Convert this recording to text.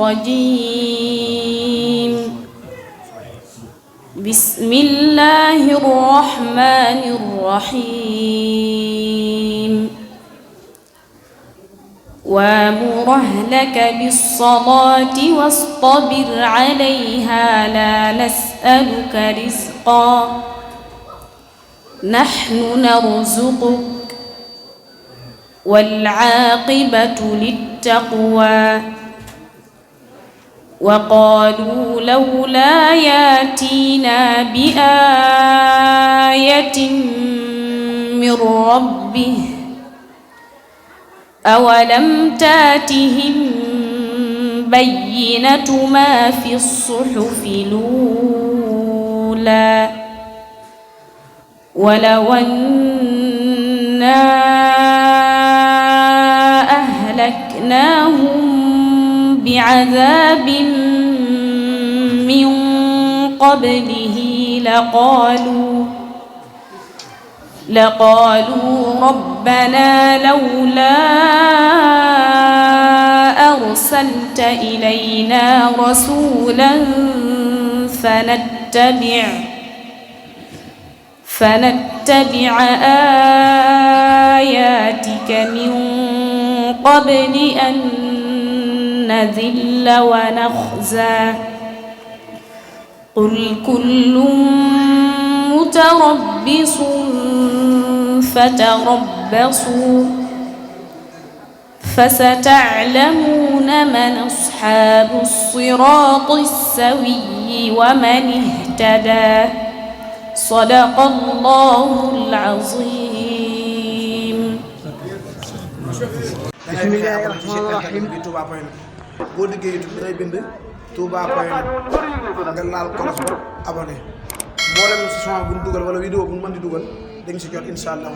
الرجيم بسم الله الرحمن الرحيم وأمر أهلك بالصلاة واصطبر عليها لا نسألك رزقا نحن نرزقك والعاقبة للتقوى وقالوا لولا ياتينا بآية من ربه أولم تاتهم بينة ما في الصحف الأولى ولو أنا أهلكناهم بعذاب من قبله لقالوا ربنا لولا أرسلت إلينا رسولا فنتبع آياتك من قبل أن نذل ونخزى قل كل متربص فتربصوا فستعلمون من أصحاب الصراط السوي ومن اهتدى صدق الله العظيم. بسم الله الرحمن الرحيم. boo liggéey YouTube da ngay bind Touba Point nga laal kolos ba abonné mboolem son bu ñu dugal wala vidéo bu ñu mën di dugal dañ si jot incha allah.